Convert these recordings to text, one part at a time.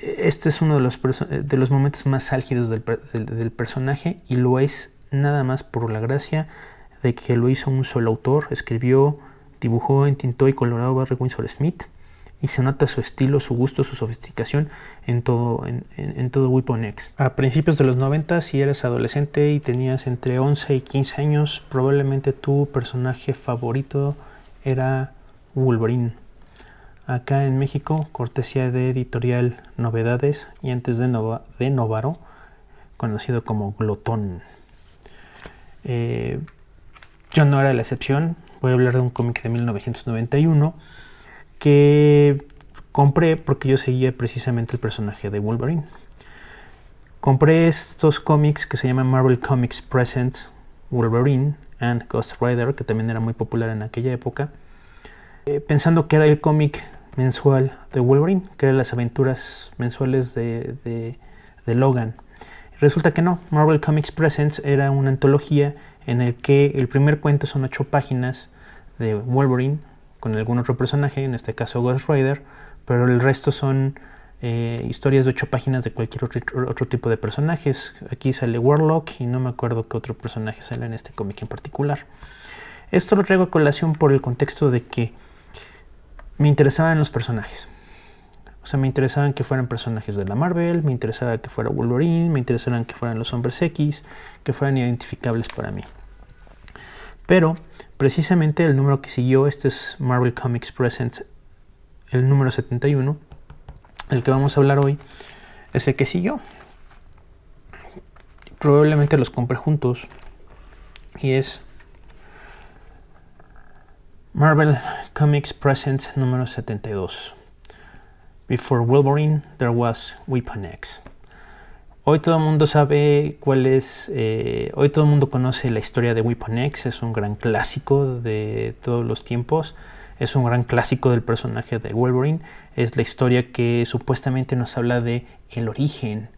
Este es uno de los momentos más álgidos del personaje, y lo es nada más por la gracia de que lo hizo un solo autor. Escribió, dibujó, entintó y coloreó Barry Windsor Smith, y se nota su estilo, su gusto, su sofisticación en todo Weapon X. A principios de los 90, si eres adolescente y tenías entre 11 y 15 años, probablemente tu personaje favorito era Wolverine. Acá en México, cortesía de Editorial Novedades y antes de Novaro, conocido como Glotón. Yo no era la excepción. Voy a hablar de un cómic de 1991 que compré porque yo seguía precisamente el personaje de Wolverine. Compré estos cómics que se llaman Marvel Comics Presents Wolverine and Ghost Rider, que también era muy popular en aquella época, pensando que era el cómic mensual de Wolverine, que eran las aventuras mensuales de Logan. Resulta que no. Marvel Comics Presents era una antología en el que el primer cuento son 8 páginas de Wolverine con algún otro personaje, en este caso Ghost Rider, pero el resto son historias de 8 páginas de cualquier otro tipo de personajes. Aquí sale Warlock y no me acuerdo qué otro personaje sale en este cómic en particular. Esto lo traigo a colación por el contexto de que me interesaban los personajes. O sea, me interesaban que fueran personajes de la Marvel, me interesaba que fuera Wolverine, me interesaban que fueran los Hombres X, que fueran identificables para mí. Pero precisamente el número que siguió, este es Marvel Comics Presents, el número 71, el que vamos a hablar hoy, es el que siguió. Probablemente los compré juntos, y es Marvel Comics Presents número 72. Before Wolverine, there was Weapon X. Hoy todo el mundo sabe cuál es, hoy todo el mundo conoce la historia de Weapon X. Es un gran clásico de todos los tiempos. Es un gran clásico del personaje de Wolverine. Es la historia que supuestamente nos habla de el origen.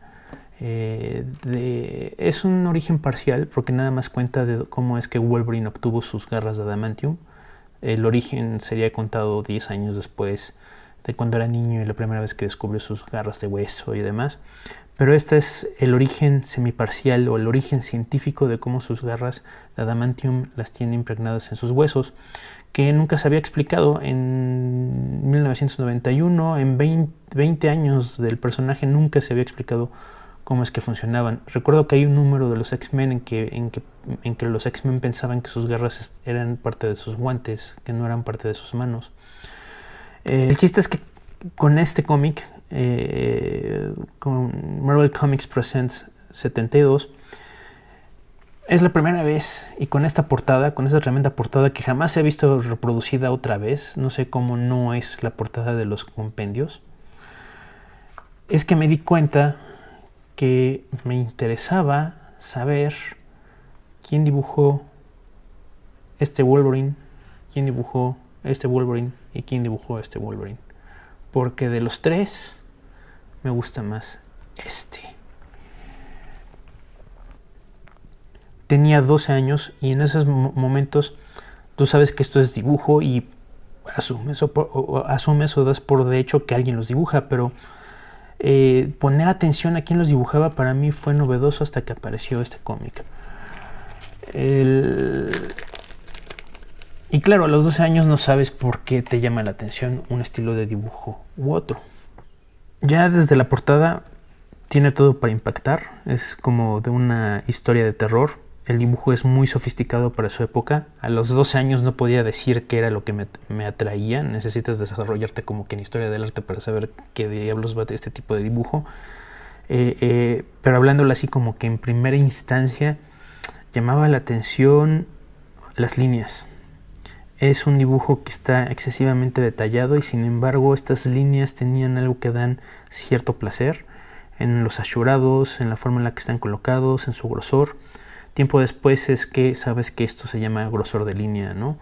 Es un origen parcial porque nada más cuenta de cómo es que Wolverine obtuvo sus garras de adamantium. El origen sería contado 10 años después de cuando era niño y la primera vez que descubrió sus garras de hueso y demás. Pero este es el origen semiparcial o el origen científico de cómo sus garras de adamantium las tiene impregnadas en sus huesos, que nunca se había explicado. En 1991, en 20 años del personaje, nunca se había explicado cómo es que funcionaban. Recuerdo que hay un número de los X-Men en que los X-Men pensaban que sus garras eran parte de sus guantes, que no eran parte de sus manos. El chiste es que con este cómic, con Marvel Comics Presents 72, es la primera vez, y con esta portada, con esta tremenda portada que jamás se ha visto reproducida otra vez, no sé cómo no es la portada de los compendios, es que me di cuenta que me interesaba saber quién dibujó este Wolverine, quién dibujó este Wolverine y quién dibujó este Wolverine, porque de los tres me gusta más este. Tenía 12 años y en esos momentos tú sabes que esto es dibujo y asumes o das por de hecho que alguien los dibuja, pero poner atención a quién los dibujaba para mí fue novedoso hasta que apareció este cómic. Y claro, a los 12 años no sabes por qué te llama la atención un estilo de dibujo u otro. Ya desde la portada tiene todo para impactar. Es como de una historia de terror. El dibujo es muy sofisticado para su época. A los 12 años no podía decir qué era lo que me atraía. Necesitas desarrollarte como que en historia del arte para saber qué diablos va este tipo de dibujo. Pero hablándolo así como que en primera instancia llamaba la atención las líneas. Es un dibujo que está excesivamente detallado y sin embargo estas líneas tenían algo que dan cierto placer en los ashurados, en la forma en la que están colocados, en su grosor. Tiempo después es que sabes que esto se llama grosor de línea, ¿no?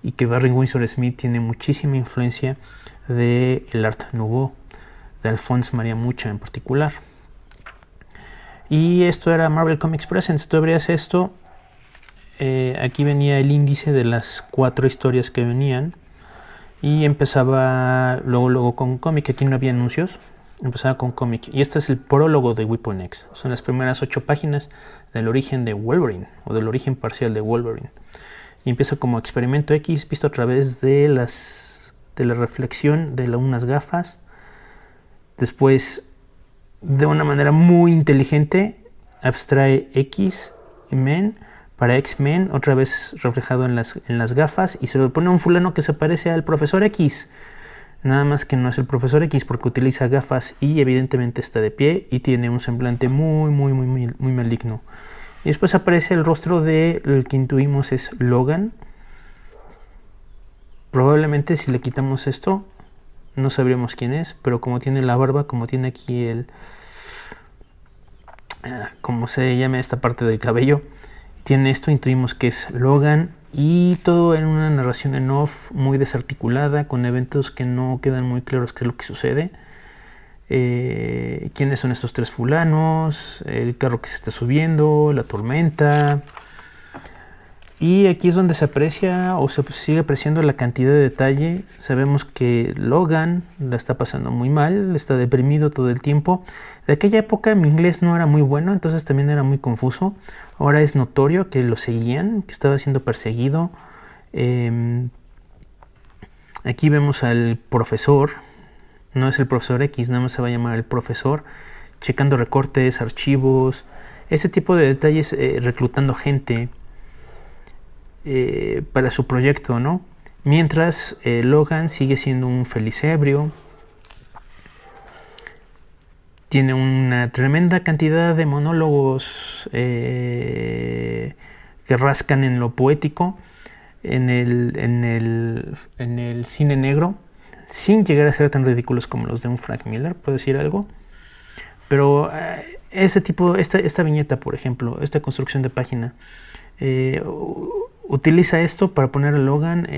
Y que Barry Windsor Smith tiene muchísima influencia del Art Nouveau, de Alphonse Maria Mucha en particular. Y esto era Marvel Comics Presents. Tú abrías esto. Aquí venía el índice de las 4 historias que venían y empezaba luego con cómic. Aquí no había anuncios, Empezaba con un cómic. Y este es el prólogo de Weapon X. Son las primeras 8 páginas del origen de Wolverine, o del origen parcial de Wolverine. Y empieza como experimento X, visto a través de la reflexión de unas gafas. Después, de una manera muy inteligente, abstrae X-Men para X-Men, otra vez reflejado en las gafas, y se lo pone a un fulano que se parece al Profesor X. Nada más que no es el Profesor X, porque utiliza gafas y evidentemente está de pie y tiene un semblante muy maligno. Y después aparece el rostro del que intuimos es Logan. Probablemente si le quitamos esto no sabríamos quién es, pero como tiene la barba, como tiene aquí como se llama esta parte del cabello, tiene esto, intuimos que es Logan. Y todo en una narración en off muy desarticulada, con eventos que no quedan muy claros qué es lo que sucede. ¿Quiénes son estos 3 fulanos? El carro que se está subiendo, la tormenta. Y aquí es donde se aprecia o se sigue apreciando la cantidad de detalle. Sabemos que Logan la está pasando muy mal, está deprimido todo el tiempo. De aquella época mi inglés no era muy bueno, entonces también era muy confuso. Ahora es notorio que lo seguían, que estaba siendo perseguido. Aquí vemos al profesor, no es el Profesor X, nada más se va a llamar el profesor, checando recortes, archivos, ese tipo de detalles, reclutando gente para su proyecto, ¿no? Mientras Logan sigue siendo un feliz ebrio. Tiene una tremenda cantidad de monólogos que rascan en lo poético, en el cine negro, sin llegar a ser tan ridículos como los de un Frank Miller, puedo decir algo. Pero esta viñeta, por ejemplo, esta construcción de página, utiliza esto para poner a Logan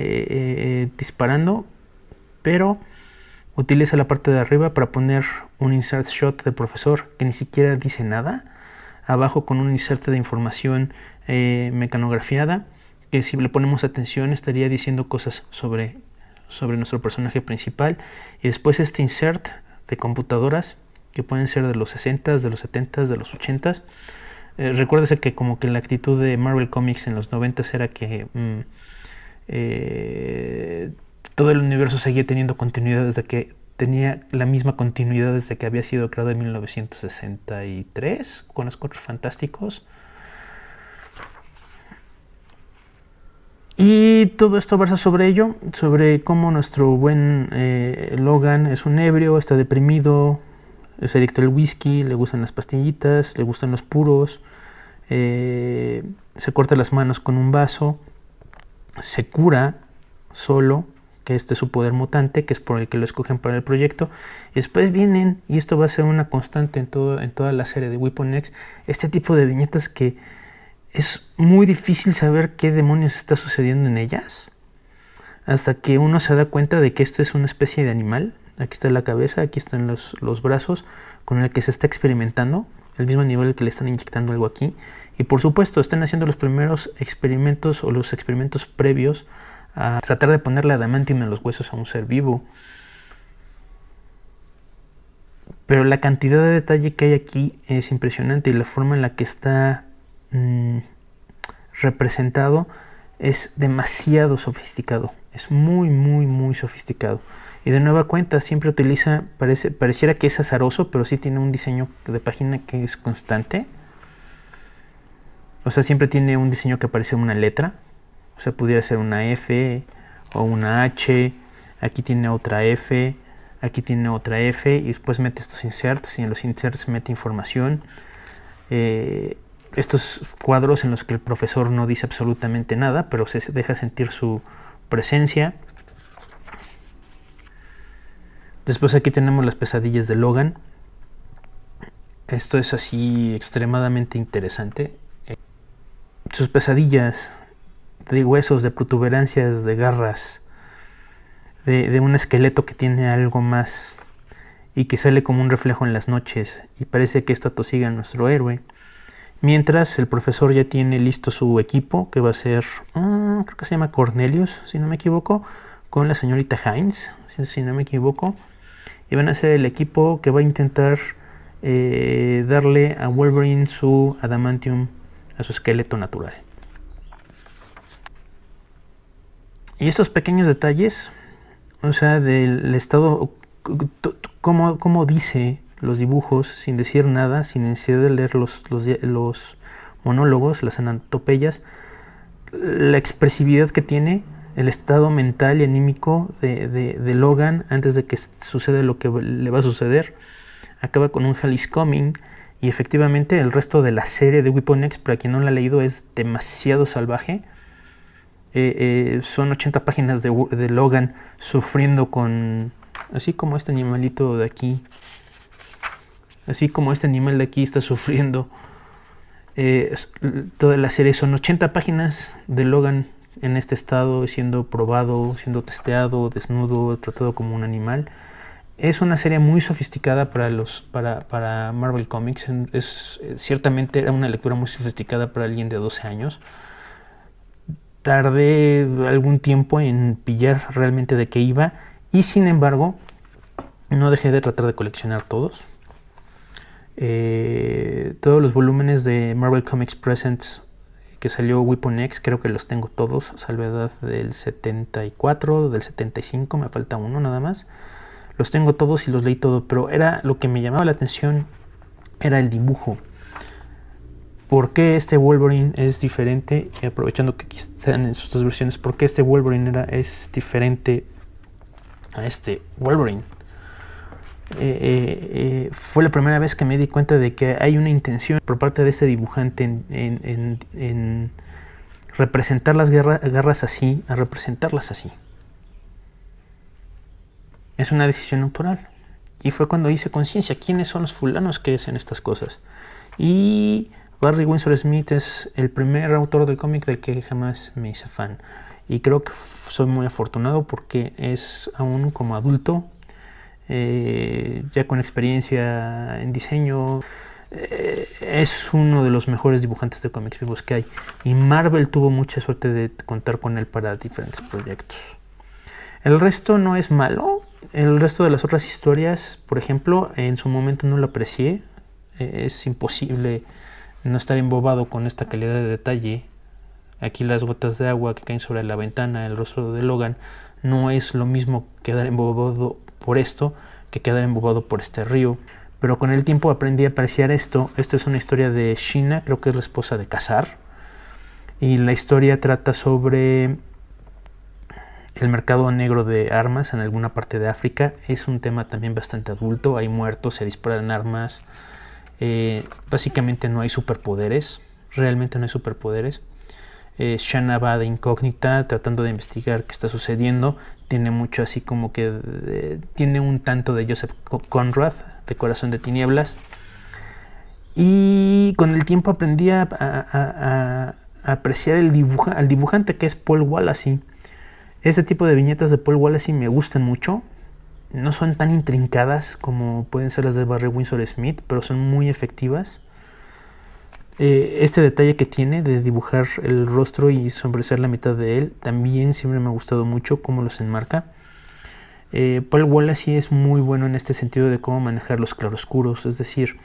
disparando, pero utiliza la parte de arriba para poner un insert shot del profesor que ni siquiera dice nada, abajo con un insert de información mecanografiada, que si le ponemos atención estaría diciendo cosas sobre nuestro personaje principal. Y después este insert de computadoras, que pueden ser de los 60s, de los 70s, de los 80s. Recuérdese que como que la actitud de Marvel Comics en los 90s era que todo el universo seguía teniendo continuidad desde que tenía la misma continuidad desde que había sido creado en 1963 con los Cuatro Fantásticos. Y todo esto versa sobre ello, sobre cómo nuestro buen Logan es un ebrio, está deprimido, es adicto al whisky, le gustan las pastillitas, le gustan los puros, se corta las manos con un vaso, se cura solo, que este es su poder mutante, que es por el que lo escogen para el proyecto. Y después vienen, y esto va a ser una constante en toda la serie de Weapon X, este tipo de viñetas que es muy difícil saber qué demonios está sucediendo en ellas, hasta que uno se da cuenta de que esto es una especie de animal. Aquí está la cabeza, aquí están los brazos con el que se está experimentando, el mismo nivel que le están inyectando algo aquí. Y por supuesto están haciendo los primeros experimentos o los experimentos previos a tratar de ponerle adamantium en los huesos a un ser vivo. Pero la cantidad de detalle que hay aquí es impresionante, y la forma en la que está representado es demasiado sofisticado, es muy sofisticado. Y de nueva cuenta siempre utiliza, pareciera que es azaroso, pero sí tiene un diseño de página que es constante. O sea, siempre tiene un diseño que parece una letra. O sea, pudiera ser una F o una H. Aquí tiene otra F, aquí tiene otra F, y después mete estos inserts, y en los inserts mete información. Estos cuadros en los que el profesor no dice absolutamente nada, pero se deja sentir su presencia. Después aquí tenemos las pesadillas de Logan. Esto es así extremadamente interesante. Sus pesadillas de huesos, de protuberancias, de garras, de un esqueleto que tiene algo más y que sale como un reflejo en las noches, y parece que esto atosiga a nuestro héroe. Mientras el profesor ya tiene listo su equipo, que va a ser, creo que se llama Cornelius, si no me equivoco, con la señorita Hines, si no me equivoco. Y y van a ser el equipo que va a intentar darle a Wolverine su adamantium, a su esqueleto natural. Y estos pequeños detalles, o sea, del estado, como dice los dibujos, sin decir nada, sin necesidad de leer los monólogos, las anatopeyas, la expresividad que tiene, el estado mental y anímico de Logan antes de que suceda lo que le va a suceder. Acaba con un Hell is Coming, y efectivamente el resto de la serie de Weapon X, para quien no la ha leído, es demasiado salvaje. Son 80 páginas de Logan sufriendo con, así como este animalito de aquí, así como este animal de aquí está sufriendo. Toda la serie son 80 páginas de Logan en este estado, siendo probado, siendo testeado, desnudo, tratado como un animal. Es una serie muy sofisticada para Marvel Comics. Ciertamente era una lectura muy sofisticada para alguien de 12 años. Tardé algún tiempo en pillar realmente de qué iba, y sin embargo no dejé de tratar de coleccionar todos. Todos los volúmenes de Marvel Comics Presents que salió Weapon X, creo que los tengo todos, salvedad del 74, del 75, me falta uno nada más. Los tengo todos y los leí todo, pero era lo que me llamaba la atención, era el dibujo. ¿Por qué este Wolverine es diferente? Y aprovechando que aquí están en sus dos versiones, ¿por qué este Wolverine es diferente a este Wolverine? Fue la primera vez que me di cuenta de que hay una intención por parte de este dibujante en representar las garras así, a representarlas así. Es una decisión autoral. Y fue cuando hice conciencia, ¿quiénes son los fulanos que hacen estas cosas? Y Barry Windsor Smith es el primer autor del cómic del que jamás me hice fan. Y creo que soy muy afortunado porque es aún como adulto, ya con experiencia en diseño, es uno de los mejores dibujantes de cómics vivos que hay. Y Marvel tuvo mucha suerte de contar con él para diferentes proyectos. El resto no es malo. El resto de las otras historias, por ejemplo, en su momento no lo aprecié. Es imposible no estar embobado con esta calidad de detalle. Aquí las gotas de agua que caen sobre la ventana, el rostro de Logan, no es lo mismo quedar embobado por esto que quedar embobado por este río. Pero con el tiempo aprendí a apreciar esto. Esto es una historia de Sheena, creo que es la esposa de Ka-Zar. Y la historia trata sobre el mercado negro de armas en alguna parte de África. Es un tema también bastante adulto. Hay muertos, se disparan armas. Básicamente no hay superpoderes. Realmente no hay superpoderes. Shanna va de incógnita tratando de investigar qué está sucediendo. Tiene mucho así como que tiene un tanto de Joseph Conrad, de Corazón de Tinieblas. Y con el tiempo aprendí a apreciar al dibujante, que es Paul Wallasey. Este tipo de viñetas de Paul Wallasey me gustan mucho. No son tan intrincadas como pueden ser las de Barry Windsor Smith, pero son muy efectivas. Este detalle que tiene de dibujar el rostro y sombrecer la mitad de él también siempre me ha gustado mucho cómo los enmarca. Paul Wallasey es muy bueno en este sentido de cómo manejar los claroscuros, es decir,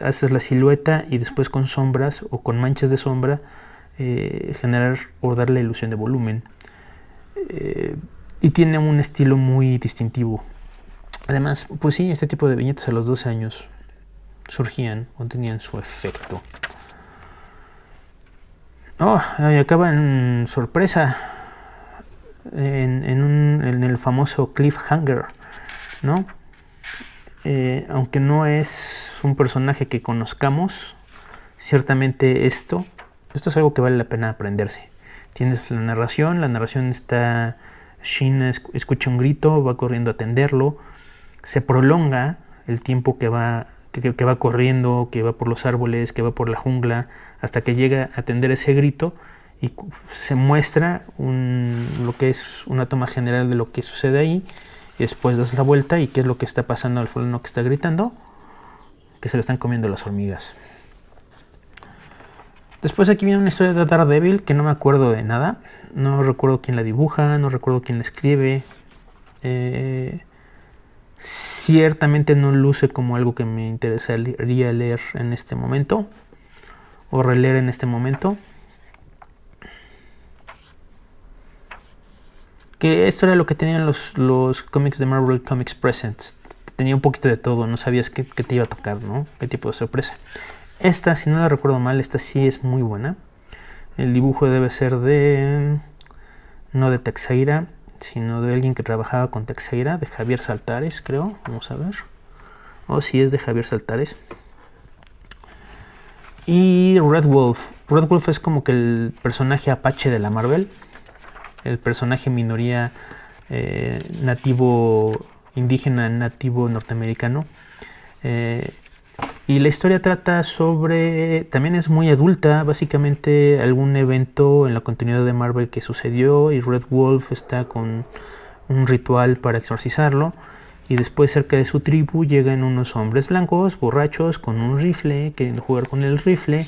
hacer la silueta y después con sombras o con manchas de sombra generar o dar la ilusión de volumen. Y tiene un estilo muy distintivo. Además, pues sí, este tipo de viñetas a los 12 años surgían o tenían su efecto. Y acaba en sorpresa en el famoso cliffhanger, ¿no? Aunque no es un personaje que conozcamos, ciertamente esto es algo que vale la pena aprenderse. Tienes la narración está, Sheena escucha un grito, va corriendo a atenderlo, se prolonga el tiempo que va corriendo, que va por los árboles, que va por la jungla, hasta que llega a atender ese grito y se muestra lo que es una toma general de lo que sucede ahí, y después das la vuelta y qué es lo que está pasando al fulano que está gritando, que se le están comiendo las hormigas. Después aquí viene una historia de Daredevil que no me acuerdo de nada, no recuerdo quién la dibuja, no recuerdo quién la escribe. Ciertamente no luce como algo que me interesaría leer en este momento, o releer en este momento. Que esto era lo que tenían los cómics de Marvel Comics Presents. Tenía un poquito de todo, no sabías qué te iba a tocar, ¿no? Qué tipo de sorpresa. Esta, si no la recuerdo mal, esta sí es muy buena. El dibujo debe ser no de Teixeira, sino de alguien que trabajaba con Teixeira, de Javier Saltares, creo. Vamos a ver. O si es de Javier Saltares. Y Red Wolf. Red Wolf es como que el personaje apache de la Marvel. El personaje minoría nativo indígena, nativo norteamericano. Y la historia trata sobre, también es muy adulta, básicamente algún evento en la continuidad de Marvel que sucedió y Red Wolf está con un ritual para exorcizarlo y después cerca de su tribu llegan unos hombres blancos, borrachos, con un rifle, queriendo jugar con el rifle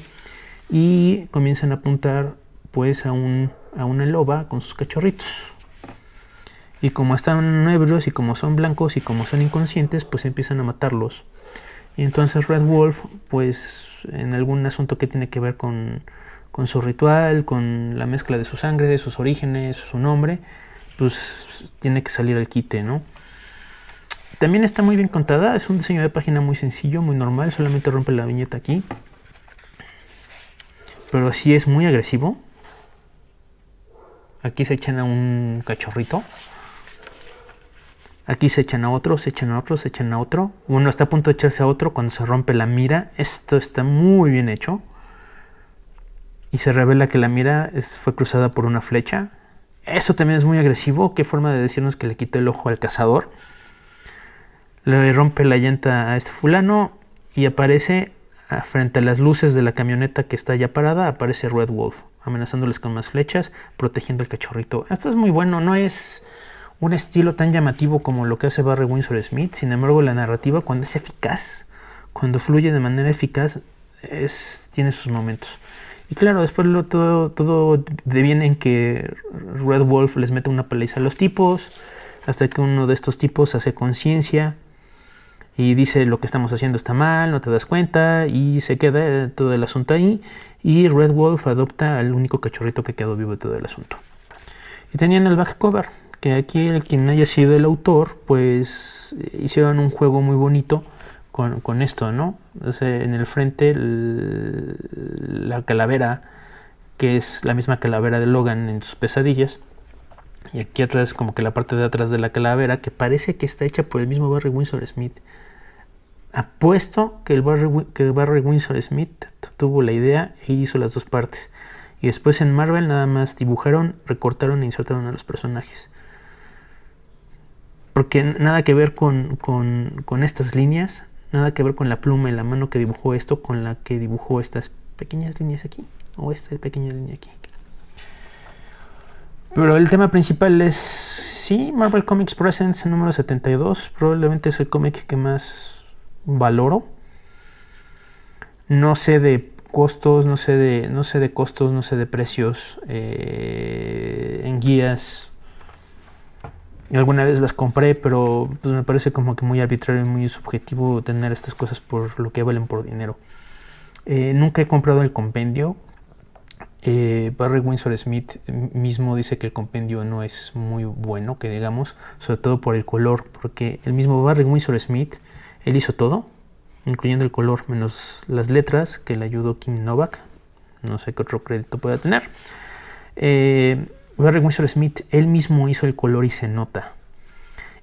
y comienzan a apuntar pues a una loba con sus cachorritos. Y como están ebrios y como son blancos y como son inconscientes, pues empiezan a matarlos. Y entonces Red Wolf, pues en algún asunto que tiene que ver con su ritual, con la mezcla de su sangre, de sus orígenes, su nombre, pues tiene que salir al quite, ¿no? También está muy bien contada, es un diseño de página muy sencillo, muy normal, solamente rompe la viñeta aquí. Pero sí es muy agresivo. Aquí se echan a un cachorrito. Aquí se echan a otro, se echan a otro, se echan a otro. Uno está a punto de echarse a otro cuando se rompe la mira. Esto está muy bien hecho. Y se revela que la mira fue cruzada por una flecha. Eso también es muy agresivo. Qué forma de decirnos que le quitó el ojo al cazador. Le rompe la llanta a este fulano y aparece frente a las luces de la camioneta que está ya parada. Aparece Red Wolf, amenazándoles con más flechas, protegiendo al cachorrito. Esto es muy bueno, no es un estilo tan llamativo como lo que hace Barry Windsor Smith. Sin embargo, la narrativa, cuando es eficaz, cuando fluye de manera eficaz, tiene sus momentos. Y claro, después todo deviene en que Red Wolf les mete una paliza a los tipos, hasta que uno de estos tipos hace conciencia y dice: lo que estamos haciendo está mal, no te das cuenta, y se queda todo el asunto ahí. Y Red Wolf adopta al único cachorrito que quedó vivo de todo el asunto. Y tenían el back cover, que aquí quien haya sido el autor, pues hicieron un juego muy bonito con esto, ¿no? O sea, en el frente la calavera, que es la misma calavera de Logan en sus pesadillas, y aquí atrás como que la parte de atrás de la calavera, que parece que está hecha por el mismo Barry Windsor Smith. Apuesto que Barry Windsor Smith tuvo la idea e hizo las dos partes. Y después en Marvel nada más dibujaron, recortaron e insertaron a los personajes. Porque nada que ver con estas líneas, nada que ver con la pluma y la mano que dibujó esto, con la que dibujó estas pequeñas líneas aquí, o esta pequeña línea aquí. Pero el tema principal es, sí, Marvel Comics Presents número 72, probablemente es el cómic que más valoro. No sé de costos, no sé de precios en guías. Alguna vez las compré, pero pues me parece como que muy arbitrario y muy subjetivo tener estas cosas por lo que valen por dinero. Nunca he comprado el compendio. Barry Windsor Smith mismo dice que el compendio no es muy bueno, que digamos, sobre todo por el color, porque el mismo Barry Windsor Smith, él hizo todo, incluyendo el color, menos las letras, que le ayudó Kim Novak. No sé qué otro crédito pueda tener. Barry Windsor Smith, él mismo hizo el color y se nota.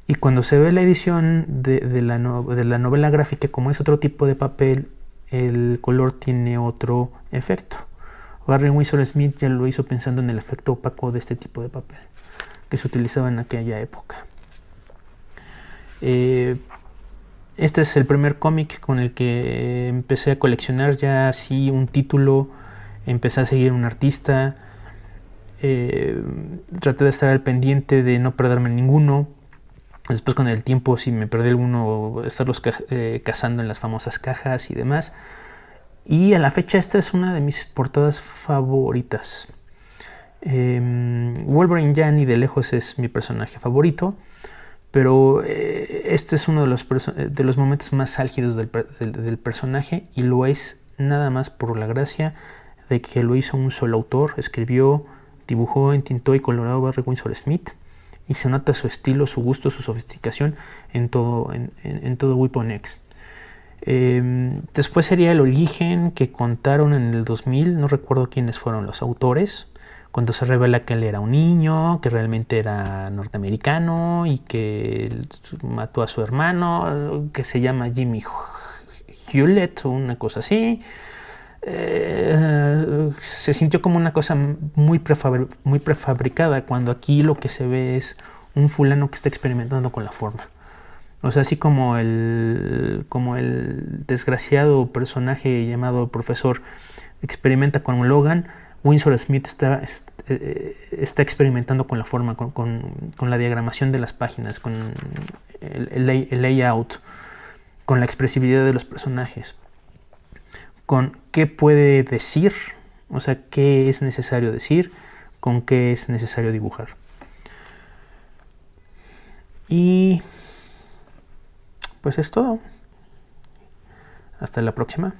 Y cuando se ve la edición de la novela gráfica, como es otro tipo de papel, el color tiene otro efecto. Barry Windsor Smith ya lo hizo pensando en el efecto opaco de este tipo de papel que se utilizaba en aquella época. Este es el primer cómic con el que empecé a coleccionar ya así un título, empecé a seguir un artista, traté de estar al pendiente de no perderme ninguno. Después con el tiempo, si me perdí alguno, estarlos cazando en las famosas cajas y demás. Y a la fecha esta es una de mis portadas favoritas. Wolverine ya ni de lejos es mi personaje favorito, Pero este es uno de los momentos más álgidos del personaje, y lo es nada más por la gracia de que lo hizo un solo autor. Escribió, dibujó, entintó y coloreó Barry Windsor Smith, y se nota su estilo, su gusto, su sofisticación en todo Weapon X. Después sería el origen que contaron en el 2000, no recuerdo quiénes fueron los autores, cuando se revela que él era un niño, que realmente era norteamericano y que mató a su hermano, que se llama Jimmy Hewlett o una cosa así. Se sintió como una cosa muy prefabricada, cuando aquí lo que se ve es un fulano que está experimentando con la forma. O sea, así como el desgraciado personaje llamado Profesor experimenta con Logan, Windsor Smith está experimentando con la forma, con la diagramación de las páginas, con el layout, con la expresividad de los personajes, con qué puede decir, o sea, qué es necesario decir, con qué es necesario dibujar. Y pues es todo. Hasta la próxima.